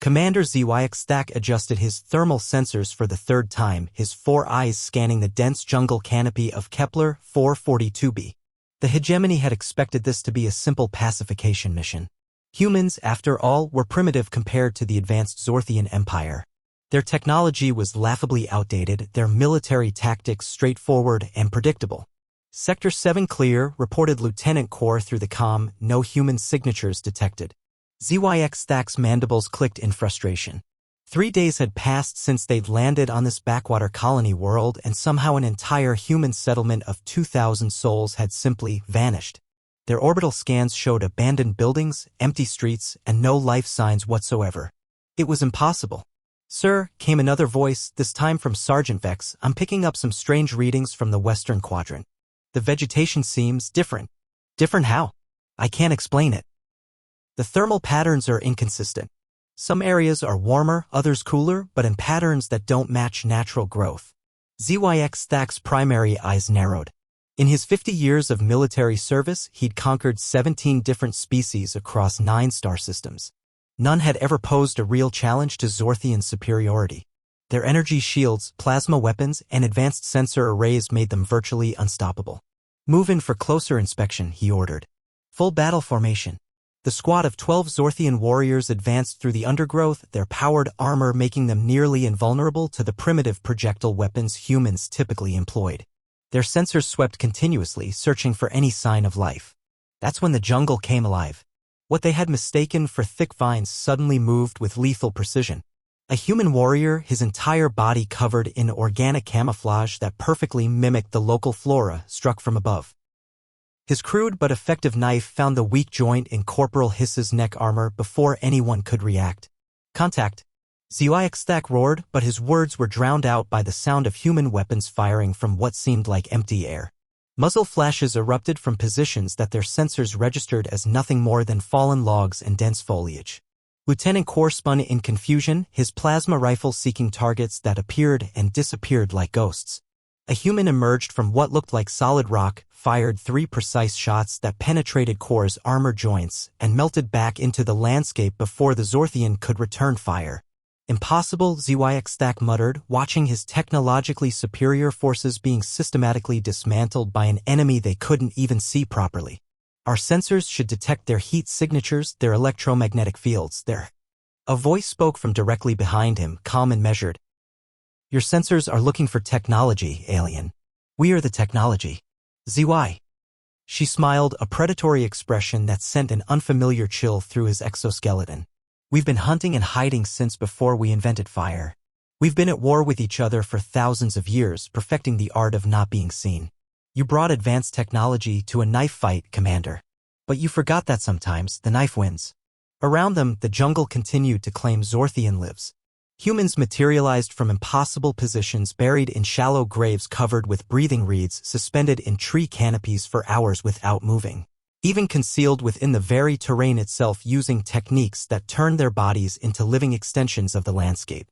Commander SpaceOper adjusted his thermal sensors for the third time, his 4 eyes scanning the dense jungle canopy of Kepler 442b. The hegemony had expected this to be a simple pacification mission. Humans, after all, were primitive compared to the advanced Zorthian Empire. Their technology was laughably outdated, their military tactics straightforward and predictable. Sector 7 clear, reported Lieutenant Core through the comm, no human signatures detected. SpaceOper's mandibles clicked in frustration. 3 days had passed since they'd landed on this backwater colony world, and somehow an entire human settlement of 2,000 souls had simply vanished. Their orbital scans showed abandoned buildings, empty streets, and no life signs whatsoever. It was impossible. "Sir," came another voice, this time from Sergeant Vex, "I'm picking up some strange readings from the western quadrant. The vegetation seems different." "Different how?" "I can't explain it. The thermal patterns are inconsistent. Some areas are warmer, others cooler, but in patterns that don't match natural growth." SpaceOper's primary eyes narrowed. In his 50 years of military service, he'd conquered 17 different species across 9 star systems. None had ever posed a real challenge to Zorthian superiority. Their energy shields, plasma weapons, and advanced sensor arrays made them virtually unstoppable. "Move in for closer inspection," he ordered. Full battle formation. The squad of 12 Zorthian warriors advanced through the undergrowth, their powered armor making them nearly invulnerable to the primitive projectile weapons humans typically employed. Their sensors swept continuously, searching for any sign of life. That's when the jungle came alive. What they had mistaken for thick vines suddenly moved with lethal precision. A human warrior, his entire body covered in organic camouflage that perfectly mimicked the local flora, struck from above. His crude but effective knife found the weak joint in Corporal Hiss's neck armor before anyone could react. "Contact!" SpaceOper roared, but his words were drowned out by the sound of human weapons firing from what seemed like empty air. Muzzle flashes erupted from positions that their sensors registered as nothing more than fallen logs and dense foliage. Lieutenant Core spun in confusion, his plasma rifle seeking targets that appeared and disappeared like ghosts. A human emerged from what looked like solid rock, fired 3 precise shots that penetrated Core's armor joints and melted back into the landscape before the Zorthian could return fire. "Impossible," SpaceOper muttered, watching his technologically superior forces being systematically dismantled by an enemy they couldn't even see properly. "Our sensors should detect their heat signatures, their electromagnetic fields, their..." A voice spoke from directly behind him, calm and measured. "Your sensors are looking for technology, alien. We are the technology." "ZY." She smiled, a predatory expression that sent an unfamiliar chill through his exoskeleton. "We've been hunting and hiding since before we invented fire. We've been at war with each other for thousands of years, perfecting the art of not being seen. You brought advanced technology to a knife fight, Commander. But you forgot that sometimes the knife wins." Around them, the jungle continued to claim Zorthian lives. Humans materialized from impossible positions, buried in shallow graves covered with breathing reeds, suspended in tree canopies for hours without moving. Even concealed within the very terrain itself, using techniques that turned their bodies into living extensions of the landscape.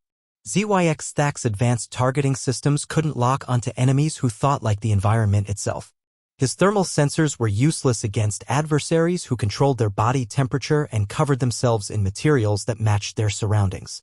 SpaceOper's advanced targeting systems couldn't lock onto enemies who thought like the environment itself. His thermal sensors were useless against adversaries who controlled their body temperature and covered themselves in materials that matched their surroundings.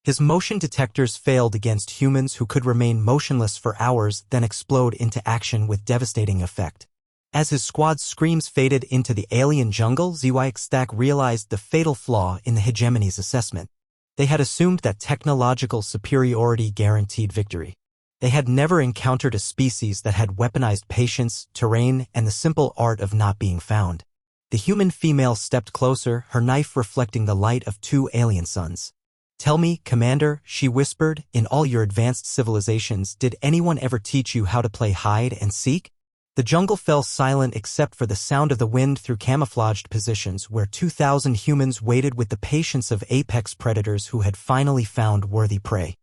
His motion detectors failed against humans who could remain motionless for hours, then explode into action with devastating effect. As his squad's screams faded into the alien jungle, SpaceOper realized the fatal flaw in the hegemony's assessment. They had assumed that technological superiority guaranteed victory. They had never encountered a species that had weaponized patience, terrain, and the simple art of not being found. The human female stepped closer, her knife reflecting the light of 2 alien suns. "Tell me, Commander," she whispered, "in all your advanced civilizations, did anyone ever teach you how to play hide and seek?" The jungle fell silent except for the sound of the wind through camouflaged positions where 2,000 humans waited with the patience of apex predators who had finally found worthy prey.